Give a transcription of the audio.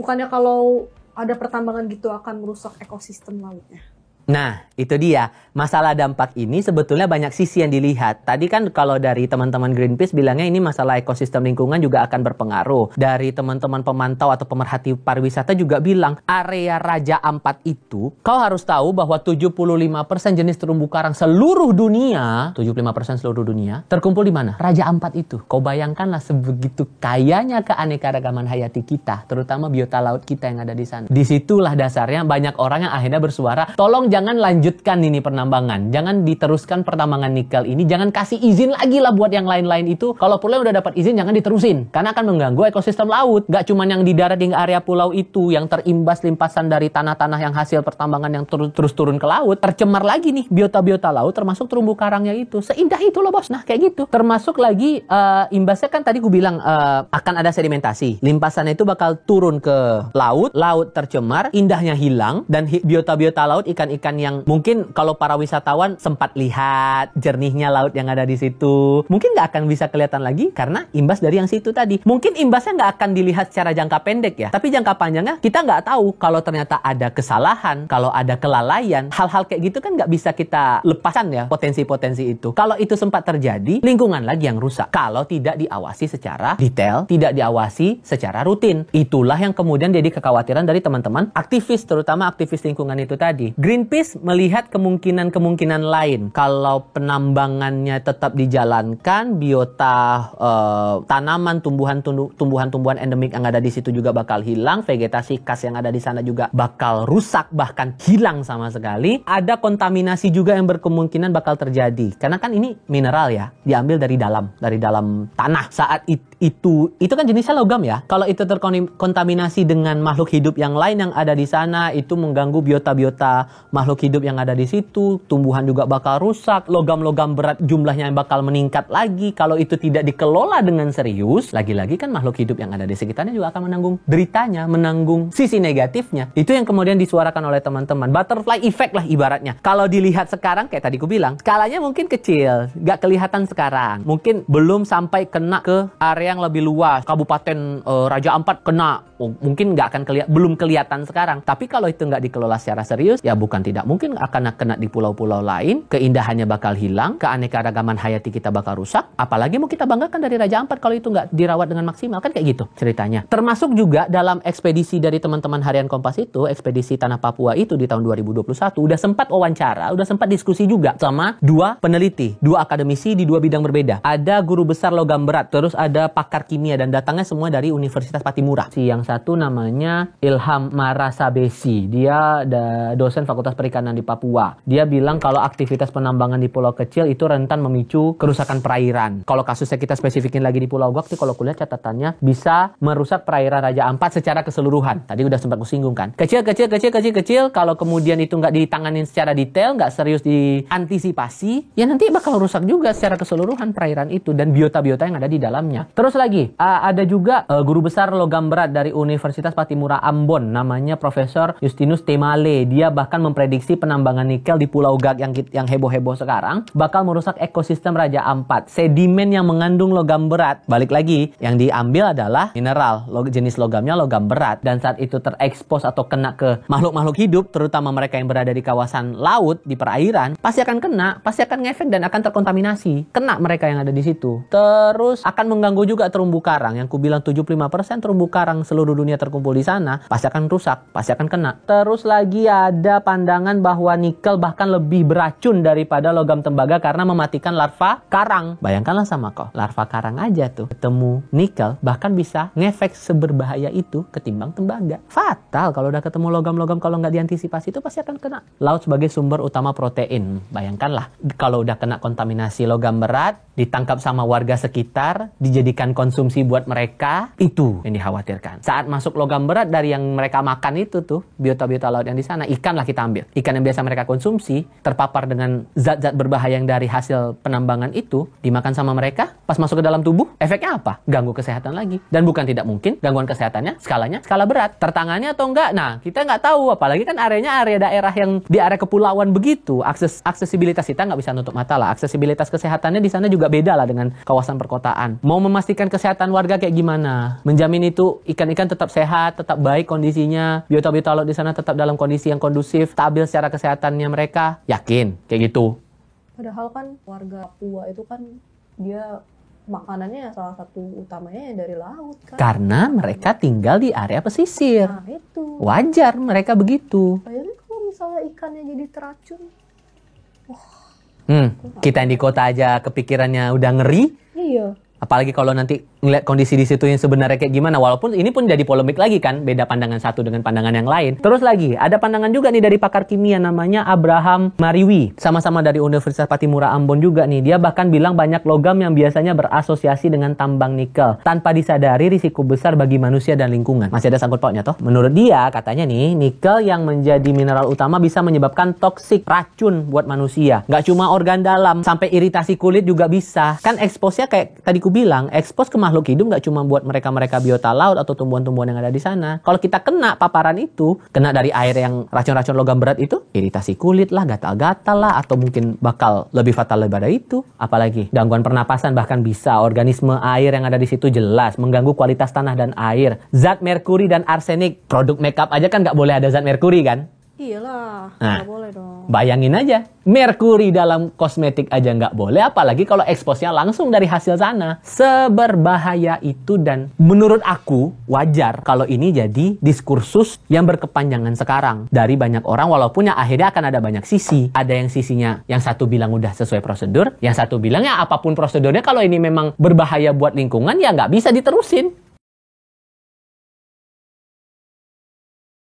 Bukannya kalau ada pertambangan gitu akan merusak ekosistem lautnya? Nah, itu dia. Masalah dampak ini sebetulnya banyak sisi yang dilihat. Tadi kan kalau dari teman-teman Greenpeace bilangnya ini masalah ekosistem lingkungan juga akan berpengaruh. Dari teman-teman pemantau atau pemerhati pariwisata juga bilang, area Raja Ampat itu, kau harus tahu bahwa 75% jenis terumbu karang seluruh dunia, 75% seluruh dunia, terkumpul di mana? Raja Ampat itu. Kau bayangkanlah sebegitu kayanya keanekaragaman hayati kita, terutama biota laut kita yang ada di sana. Disitulah dasarnya banyak orang yang akhirnya bersuara, tolong jangan lanjutkan ini penambangan. Jangan diteruskan pertambangan nikel ini. Jangan kasih izin lagi lah buat yang lain-lain itu. Kalau pulau udah dapat izin, jangan diterusin. Karena akan mengganggu ekosistem laut. Gak cuma yang di darat hingga area pulau itu, yang terimbas limpasan dari tanah-tanah yang hasil pertambangan yang terus turun ke laut. Tercemar lagi nih biota-biota laut, termasuk terumbu karangnya itu. Seindah itu loh bos. Nah kayak gitu. Termasuk lagi imbasnya kan tadi gue bilang akan ada sedimentasi. Limpasannya itu bakal turun ke laut. Laut tercemar, indahnya hilang. Dan biota-biota laut, ikan-ikan yang mungkin kalau para wisatawan sempat lihat jernihnya laut yang ada di situ, mungkin nggak akan bisa kelihatan lagi karena imbas dari yang situ tadi. Mungkin imbasnya nggak akan dilihat secara jangka pendek ya, tapi jangka panjangnya kita nggak tahu. Kalau ternyata ada kesalahan, kalau ada kelalaian, hal-hal kayak gitu kan nggak bisa kita lepaskan ya potensi-potensi itu. Kalau itu sempat terjadi, lingkungan lagi yang rusak. Kalau tidak diawasi secara detail, tidak diawasi secara rutin. Itulah yang kemudian jadi kekhawatiran dari teman-teman aktivis, terutama aktivis lingkungan itu tadi. Greenpeace melihat kemungkinan-kemungkinan lain. Kalau penambangannya tetap dijalankan, biota tanaman, tumbuhan-tumbuhan endemik yang ada di situ juga bakal hilang, vegetasi khas yang ada di sana juga bakal rusak, bahkan hilang sama sekali. Ada kontaminasi juga yang berkemungkinan bakal terjadi. Karena kan ini mineral ya, diambil dari dalam tanah. Saat itu kan jenisnya logam ya. Kalau itu terkontaminasi dengan makhluk hidup yang lain yang ada di sana, itu mengganggu biota-biota makhluk hidup yang ada di situ, tumbuhan juga bakal rusak, logam-logam berat jumlahnya yang bakal meningkat lagi. Kalau itu tidak dikelola dengan serius, lagi-lagi kan makhluk hidup yang ada di sekitarnya juga akan menanggung deritanya, menanggung sisi negatifnya. Itu yang kemudian disuarakan oleh teman-teman. Butterfly effect lah ibaratnya. Kalau dilihat sekarang, kayak tadi aku bilang, skalanya mungkin kecil, gak kelihatan sekarang. Mungkin belum sampai kena ke area yang lebih luas. Kabupaten Raja Ampat kena, mungkin gak akan belum kelihatan sekarang. Tapi kalau itu gak dikelola secara serius, ya bukan tidak mungkin akan kena di pulau-pulau lain, keindahannya bakal hilang, keanekaragaman hayati kita bakal rusak, apalagi mau kita banggakan dari Raja Ampat kalau itu nggak dirawat dengan maksimal, kan kayak gitu ceritanya. Termasuk juga dalam ekspedisi dari teman-teman Harian Kompas itu, ekspedisi Tanah Papua itu di tahun 2021, udah sempat wawancara, udah sempat diskusi juga sama dua peneliti, dua akademisi di dua bidang berbeda. Ada guru besar logam berat, terus ada pakar kimia, dan datangnya semua dari Universitas Patimura. Si yang satu namanya Ilham Marasabesi, dia dosen Fakultas Perikanan di Papua. Dia bilang kalau aktivitas penambangan di pulau kecil itu rentan memicu kerusakan perairan. Kalau kasusnya kita spesifikin lagi di Pulau Gok, kalau kuliah catatannya bisa merusak perairan Raja Ampat secara keseluruhan. Tadi udah sempat kusinggung kan. Kecil. Kalau kemudian itu nggak ditanganin secara detail, nggak serius diantisipasi, ya nanti bakal rusak juga secara keseluruhan perairan itu dan biota-biota yang ada di dalamnya. Terus lagi, ada juga guru besar logam berat dari Universitas Patimura Ambon, namanya Profesor Justinus Temale. Dia bahkan memprediksi penambangan nikel di Pulau Gak yang heboh-heboh sekarang bakal merusak ekosistem Raja Ampat. Sedimen yang mengandung logam berat, balik lagi, yang diambil adalah mineral, jenis logamnya logam berat, dan saat itu terekspos atau kena ke makhluk-makhluk hidup, terutama mereka yang berada di kawasan laut, di perairan, pasti akan kena, pasti akan ngefek dan akan terkontaminasi. Kena mereka yang ada di situ. Terus akan mengganggu juga terumbu karang, yang kubilang 75% terumbu karang seluruh dunia terkumpul di sana, pasti akan rusak, pasti akan kena. Terus lagi ada pandangan bahwa nikel bahkan lebih beracun daripada logam tembaga karena mematikan larva karang. Bayangkanlah sama kok, larva karang aja tuh ketemu nikel bahkan bisa ngefek seberbahaya itu ketimbang tembaga. Fatal kalau udah ketemu logam-logam, kalau nggak diantisipasi itu pasti akan kena. Laut sebagai sumber utama protein. Bayangkanlah kalau udah kena kontaminasi logam berat, ditangkap sama warga sekitar, dijadikan konsumsi buat mereka, itu yang dikhawatirkan. Saat masuk logam berat dari yang mereka makan itu tuh, biota-biota laut yang di sana, ikan lah kita ambil. Ikan yang biasa mereka konsumsi, terpapar dengan zat-zat berbahaya yang dari hasil penambangan itu, dimakan sama mereka, pas masuk ke dalam tubuh, efeknya apa? Ganggu kesehatan lagi. Dan bukan tidak mungkin, gangguan kesehatannya, skalanya, skala berat. Tertangannya atau enggak? Nah, kita nggak tahu, apalagi kan areanya area daerah yang di area kepulauan begitu. Aksesibilitas kita nggak bisa nutup mata lah. Aksesibilitas kesehatannya di sana juga beda lah dengan kawasan perkotaan. Mau memastikan kesehatan warga kayak gimana? Menjamin itu ikan-ikan ikan tetap sehat, tetap baik kondisinya, biota-biota laut di sana tetap dalam kondisi yang kondusif, stabil secara kesehatannya mereka, yakin kayak gitu. Padahal kan warga Papua itu kan dia makanannya salah satu utamanya dari laut kan. Karena mereka tinggal di area pesisir. Nah itu. Wajar mereka begitu. Bayangin kalau misalnya ikannya jadi teracun. Kita yang di kota aja kepikirannya udah ngeri. Iya. Apalagi kalau nanti ngeliat kondisi di situ yang sebenarnya kayak gimana. Walaupun ini pun jadi polemik lagi kan. Beda pandangan satu dengan pandangan yang lain. Terus lagi, ada pandangan juga nih dari pakar kimia namanya Abraham Mariwi. Sama-sama dari Universitas Patimura Ambon juga nih. Dia bahkan bilang banyak logam yang biasanya berasosiasi dengan tambang nikel. Tanpa disadari risiko besar bagi manusia dan lingkungan. Masih ada sangkut pautnya toh? Menurut dia katanya nih, nikel yang menjadi mineral utama bisa menyebabkan toksik, racun buat manusia. Nggak cuma organ dalam, sampai iritasi kulit juga bisa. Kan expose-nya kayak tadi ku bilang, expose ke makhluk hidup nggak cuma buat mereka-mereka biota laut atau tumbuhan-tumbuhan yang ada di sana. Kalau kita kena paparan itu, kena dari air yang racun-racun logam berat itu, iritasi kulit lah, gatal-gatal lah, atau mungkin bakal lebih fatal daripada itu. Apalagi gangguan pernapasan bahkan bisa. Organisme air yang ada di situ jelas mengganggu kualitas tanah dan air. Zat merkuri dan arsenik, produk makeup aja kan nggak boleh ada zat merkuri kan? Iyalah, Nah, nggak boleh dong. Bayangin aja, merkuri dalam kosmetik aja nggak boleh, apalagi kalau expose-nya langsung dari hasil sana. Seberbahaya itu, dan menurut aku wajar kalau ini jadi diskursus yang berkepanjangan sekarang dari banyak orang, walaupun yang akhirnya akan ada banyak sisi. Ada yang sisinya, yang satu bilang udah sesuai prosedur, yang satu bilang ya apapun prosedurnya, kalau ini memang berbahaya buat lingkungan ya nggak bisa diterusin.